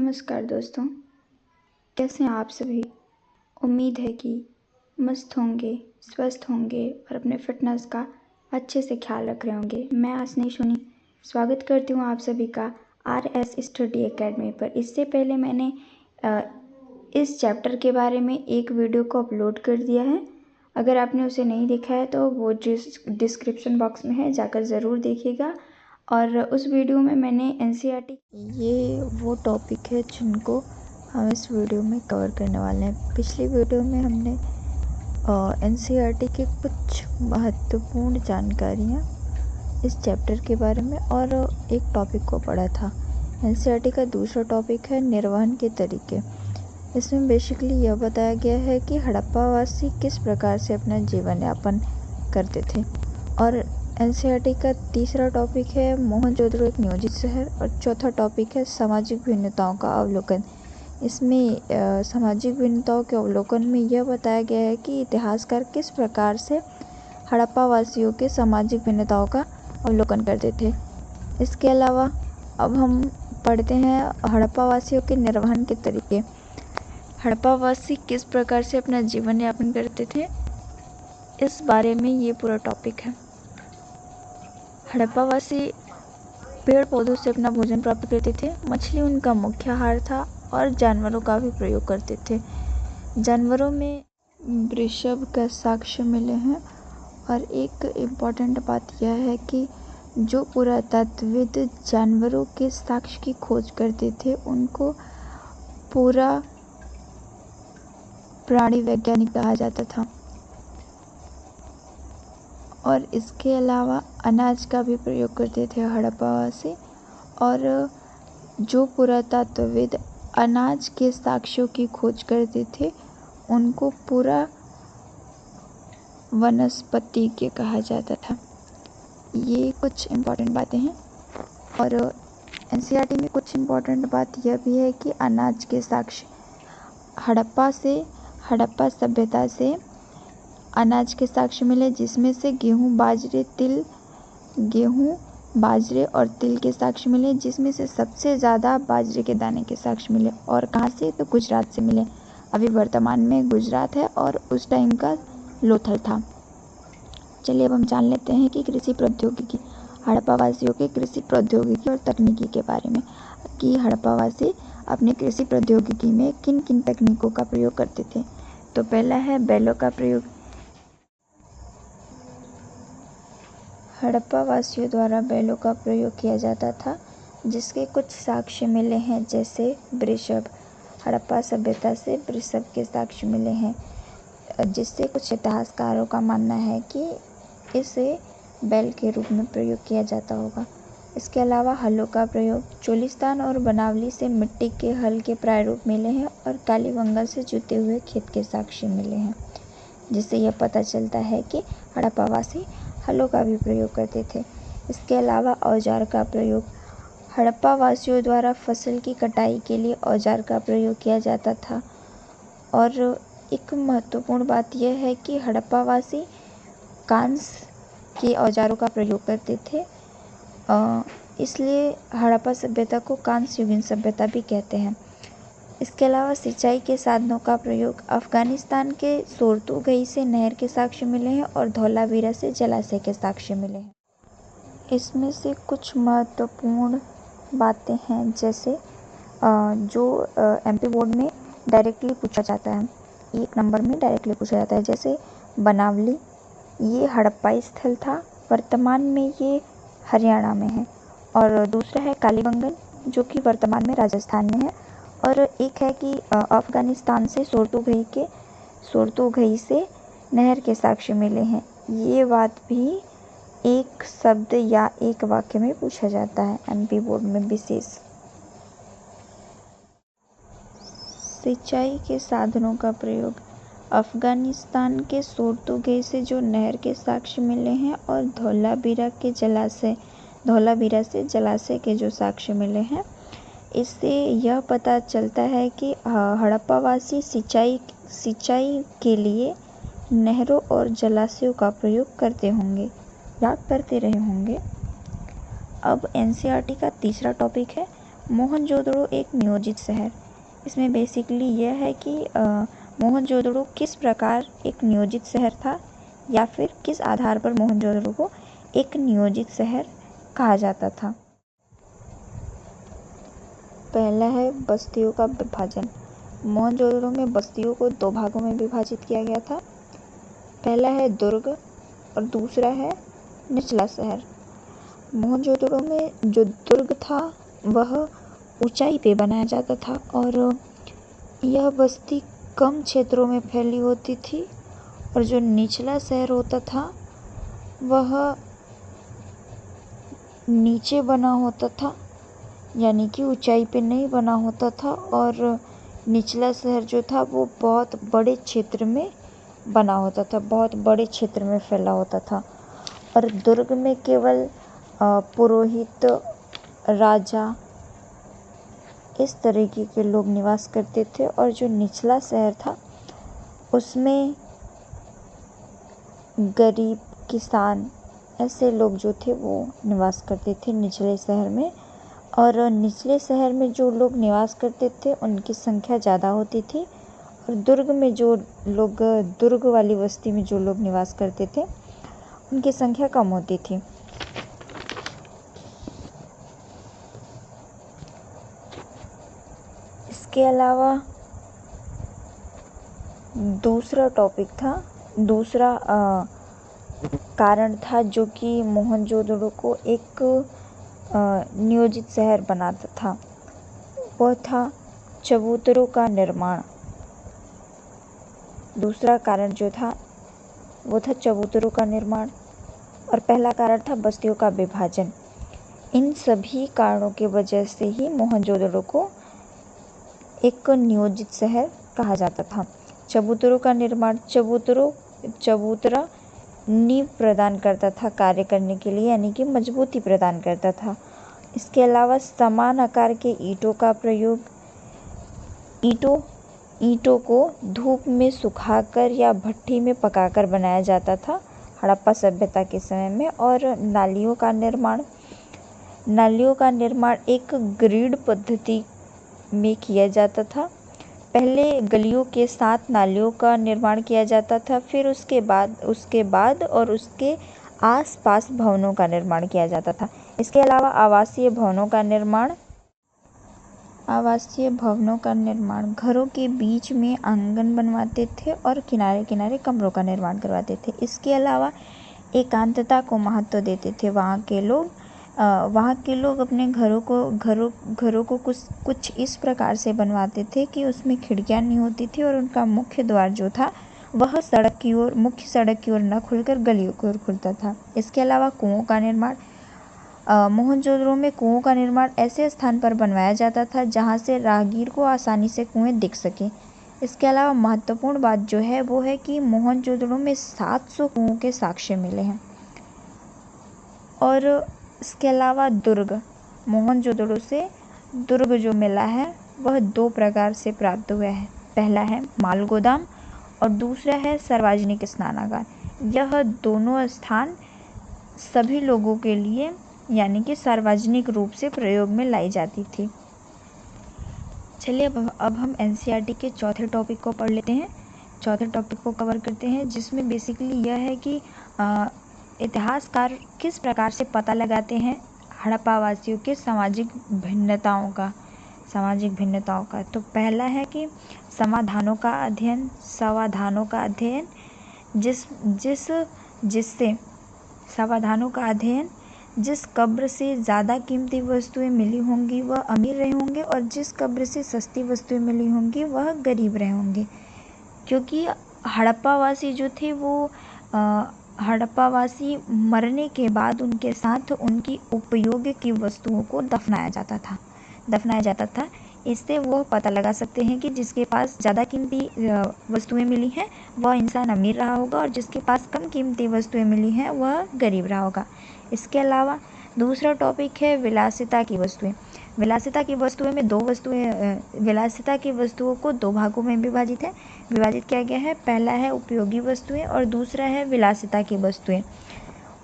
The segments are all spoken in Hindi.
नमस्कार दोस्तों, कैसे हैं आप सभी। उम्मीद है कि मस्त होंगे, स्वस्थ होंगे और अपने फिटनेस का अच्छे से ख्याल रख रहे होंगे। मैं आसनी सोनी स्वागत करती हूँ आप सभी का RS स्टडी एकेडमी पर। इससे पहले मैंने इस चैप्टर के बारे में एक वीडियो को अपलोड कर दिया है। अगर आपने उसे नहीं देखा है तो वो डिस्क्रिप्शन बॉक्स में है, जाकर ज़रूर देखिएगा। और उस वीडियो में मैंने NCERT ये वो टॉपिक है जिनको हम इस वीडियो में कवर करने वाले हैं। पिछली वीडियो में हमने NCERT के कुछ महत्वपूर्ण जानकारियाँ इस चैप्टर के बारे में और एक टॉपिक को पढ़ा था। NCERT का दूसरा टॉपिक है निर्वहन के तरीके। इसमें बेसिकली यह बताया गया है कि हड़प्पावासी किस प्रकार से अपना जीवन यापन करते थे। और NCERT का तीसरा टॉपिक है मोहनजोदड़ो एक नियोजित शहर और चौथा टॉपिक है सामाजिक भिन्नताओं का अवलोकन। इसमें सामाजिक भिन्नताओं के अवलोकन में यह बताया गया है कि इतिहासकार किस प्रकार से हड़प्पावासियों के सामाजिक भिन्नताओं का अवलोकन करते थे। इसके अलावा अब हम पढ़ते हैं हड़प्पावासियों के निर्वहन के तरीके। हड़प्पावासी किस प्रकार से अपना जीवन यापन करते थे, इस बारे में ये पूरा टॉपिक है। हड़प्पावासी पेड़ पौधों से अपना भोजन प्राप्त करते थे। मछली उनका मुख्य आहार था और जानवरों का भी प्रयोग करते थे। जानवरों में वृषभ का साक्ष्य मिले हैं। और एक इम्पॉर्टेंट बात यह है कि जो पुरातत्वविद जानवरों के साक्ष्य की खोज करते थे उनको पूरा प्राणी वैज्ञानिक कहा जाता था। और इसके अलावा अनाज का भी प्रयोग करते थे हड़प्पावासी। और जो पुरातत्वविद अनाज के साक्ष्यों की खोज करते थे उनको पूरा वनस्पति के कहा जाता था। ये कुछ इम्पॉर्टेंट बातें हैं। और NCERT में कुछ इम्पॉर्टेंट बात यह भी है कि अनाज के साक्ष्य हड़प्पा सभ्यता से अनाज के साक्ष्य मिले, जिसमें से गेहूँ, बाजरे और तिल के साक्ष्य मिले, जिसमें से सबसे ज़्यादा बाजरे के दाने के साक्ष्य मिले। और कहाँ से? तो गुजरात से मिले। अभी वर्तमान में गुजरात है और उस टाइम का लोथल था। चलिए अब हम जान लेते हैं कि कृषि प्रौद्योगिकी, हड़प्पावासियों के कृषि प्रौद्योगिकी और तकनीकी के बारे में, कि हड़प्पावासी अपने कृषि प्रौद्योगिकी में किन किन तकनीकों का प्रयोग करते थे। तो पहला है बैलों का प्रयोग। हड़प्पावासियों द्वारा बैलों का प्रयोग किया जाता था, जिसके कुछ साक्ष्य मिले हैं, जैसे वृषभ। हड़प्पा सभ्यता से वृषभ के साक्ष्य मिले हैं, जिससे कुछ इतिहासकारों का मानना है कि इसे बैल के रूप में प्रयोग किया जाता होगा। इसके अलावा हलों का प्रयोग। चोलिस्तान और बनावली से मिट्टी के हल के प्रारूप मिले हैं और कालीबंगा से जुते हुए खेत के साक्ष्य मिले हैं, जिससे यह पता चलता है कि हड़प्पावासी हलों का भी प्रयोग करते थे। इसके अलावा औजार का प्रयोग। हड़प्पावासियों द्वारा फसल की कटाई के लिए औजार का प्रयोग किया जाता था। और एक महत्वपूर्ण बात यह है कि हड़प्पावासी कांस के औजारों का प्रयोग करते थे, इसलिए हड़प्पा सभ्यता को कांस युगीन सभ्यता भी कहते हैं। इसके अलावा सिंचाई के साधनों का प्रयोग। अफगानिस्तान के सोर्तुगई से नहर के साक्ष्य मिले हैं और धौलावीरा से जलाशय के साक्ष्य मिले हैं। इसमें से कुछ महत्वपूर्ण बातें हैं, जैसे जो MP बोर्ड में डायरेक्टली पूछा जाता है, 1 नंबर में डायरेक्टली पूछा जाता है। जैसे बनावली, ये हड़प्पाई स्थल था, वर्तमान में ये हरियाणा में है। और दूसरा है कालीबंगन, जो कि वर्तमान में राजस्थान में है। और एक है कि अफगानिस्तान से सोर्तुगई से नहर के साक्ष्य मिले हैं। ये बात भी एक शब्द या एक वाक्य में पूछा जाता है MP बोर्ड में विशेष। सिंचाई के साधनों का प्रयोग। अफगानिस्तान के सोर्तुगई से जो नहर के साक्ष्य मिले हैं और धौलावीरा से जलाशय के जो साक्ष्य मिले हैं, इससे यह पता चलता है कि हड़प्पावासी सिंचाई के लिए नहरों और जलाशयों का प्रयोग करते होंगे या करते रहे होंगे। अब NCERT का तीसरा टॉपिक है मोहनजोदड़ो एक नियोजित शहर। इसमें बेसिकली यह है कि मोहनजोदड़ो किस प्रकार एक नियोजित शहर था या फिर किस आधार पर मोहनजोदड़ो को एक नियोजित शहर कहा जाता था। पहला है बस्तियों का विभाजन। मोहनजोदड़ो में बस्तियों को 2 भागों में विभाजित किया गया था। पहला है दुर्ग और दूसरा है निचला शहर। मोहनजोदड़ो में जो दुर्ग था वह ऊंचाई पे बनाया जाता था और यह बस्ती कम क्षेत्रों में फैली होती थी, और जो निचला शहर होता था वह नीचे बना होता था, यानी कि ऊंचाई पे नहीं बना होता था, और निचला शहर जो था वो बहुत बड़े क्षेत्र में बना होता था, बहुत बड़े क्षेत्र में फैला होता था। और दुर्ग में केवल पुरोहित, राजा, इस तरीके के लोग निवास करते थे, और जो निचला शहर था उसमें गरीब, किसान, ऐसे लोग जो थे वो निवास करते थे निचले शहर में। और निचले शहर में जो लोग निवास करते थे उनकी संख्या ज़्यादा होती थी, और दुर्ग में जो लोग, दुर्ग वाली बस्ती में जो लोग निवास करते थे उनकी संख्या कम होती थी। इसके अलावा दूसरा कारण था जो कि मोहनजोदड़ो को एक नियोजित शहर बनाता था, वह था चबूतरों का निर्माण। दूसरा कारण जो था वो था चबूतरों का निर्माण, और पहला कारण था बस्तियों का विभाजन। इन सभी कारणों की वजह से ही मोहनजोदड़ो को एक नियोजित शहर कहा जाता था। चबूतरों का निर्माण, चबूतरा नींव प्रदान करता था कार्य करने के लिए, यानी कि मजबूती प्रदान करता था। इसके अलावा समान आकार के ईंटों का प्रयोग, ईंटों को धूप में सुखाकर या भट्ठी में पकाकर बनाया जाता था हड़प्पा सभ्यता के समय में। और नालियों का निर्माण एक ग्रिड पद्धति में किया जाता था। पहले गलियों के साथ नालियों का निर्माण किया जाता था, फिर उसके बाद और उसके आसपास भवनों का निर्माण किया जाता था। इसके अलावा आवासीय भवनों का निर्माण घरों के बीच में आंगन बनवाते थे और किनारे किनारे कमरों का निर्माण करवाते थे। इसके अलावा एकांतता को महत्व देते थे। वहाँ के लोग अपने घरों को कुछ इस प्रकार से बनवाते थे कि उसमें खिड़कियाँ नहीं होती थी, और उनका मुख्य द्वार जो था वह मुख्य सड़क की ओर न खुलकर गलियों की ओर खुलता था। इसके अलावा कुओं का निर्माण, मोहनजोदड़ो में कुओं का निर्माण ऐसे स्थान पर बनवाया जाता था जहाँ से राहगीर को आसानी से कुएं दिख सके। इसके अलावा महत्वपूर्ण बात जो है वो है कि मोहनजोदड़ो में 700 कुओं के साक्ष्य मिले हैं। और इसके अलावा मोहनजोदड़ो से दुर्ग जो मिला है वह 2 प्रकार से प्राप्त हुआ है। पहला है माल गोदाम और दूसरा है सार्वजनिक स्नानागार। यह दोनों स्थान सभी लोगों के लिए, यानी कि सार्वजनिक रूप से प्रयोग में लाई जाती थी। चलिए अब हम एनसीईआरटी के चौथे टॉपिक को पढ़ लेते हैं, चौथे टॉपिक को कवर करते हैं, जिसमें बेसिकली यह है कि इतिहासकार किस प्रकार से पता लगाते हैं हड़प्पा वासियों के सामाजिक भिन्नताओं का। तो पहला है कि समाधानों का अध्ययन, जिस कब्र से ज़्यादा कीमती वस्तुएं मिली होंगी वह अमीर रहे होंगे, और जिस कब्र से सस्ती वस्तुएं मिली होंगी वह गरीब रहे होंगे। क्योंकि हड़प्पावासी जो थे वो हड़प्पावासी मरने के बाद उनके साथ उनकी उपयोग की वस्तुओं को दफनाया जाता था। इससे वो पता लगा सकते हैं कि जिसके पास ज़्यादा कीमती वस्तुएं मिली हैं वह इंसान अमीर रहा होगा, और जिसके पास कम कीमती वस्तुएं मिली हैं वह गरीब रहा होगा। इसके अलावा दूसरा टॉपिक है विलासिता की वस्तुएं। विलासिता की वस्तुओं को 2 भागों में विभाजित किया गया है। पहला है उपयोगी वस्तुएं और दूसरा है विलासिता की वस्तुएं।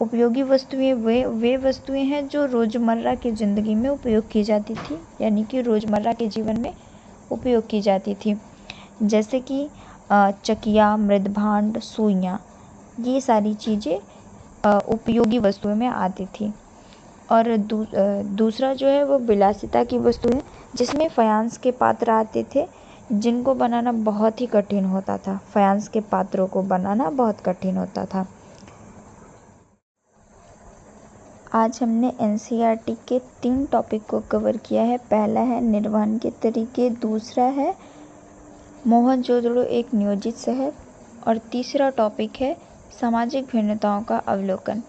उपयोगी वस्तुएं वे वस्तुएं हैं जो रोज़मर्रा की ज़िंदगी में उपयोग की जाती थी, यानी कि रोज़मर्रा के जीवन में उपयोग की जाती थी, जैसे कि चकिया, मृदभांड, सुइयाँ, ये सारी चीज़ें उपयोगी वस्तुओं में आती थी। और दूसरा जो है वो विलासिता की वस्तु है, जिसमें फायांस के पात्र आते थे, जिनको बनाना बहुत ही कठिन होता था। फायांस के पात्रों को बनाना बहुत कठिन होता था। आज हमने एनसीईआरटी के 3 टॉपिक को कवर किया है। पहला है निर्वहन के तरीके, दूसरा है मोहनजोदड़ो एक नियोजित शहर, और तीसरा टॉपिक है सामाजिक भिन्नताओं का अवलोकन।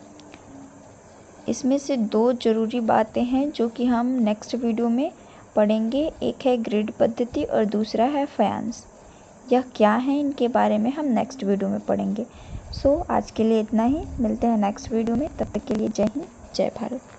इसमें से 2 ज़रूरी बातें हैं जो कि हम नेक्स्ट वीडियो में पढ़ेंगे। एक है ग्रिड पद्धति और दूसरा है फायांस। यह क्या है, इनके बारे में हम नेक्स्ट वीडियो में पढ़ेंगे। सो आज के लिए इतना ही। मिलते हैं नेक्स्ट वीडियो में। तब तक के लिए जय हिंद, जय भारत।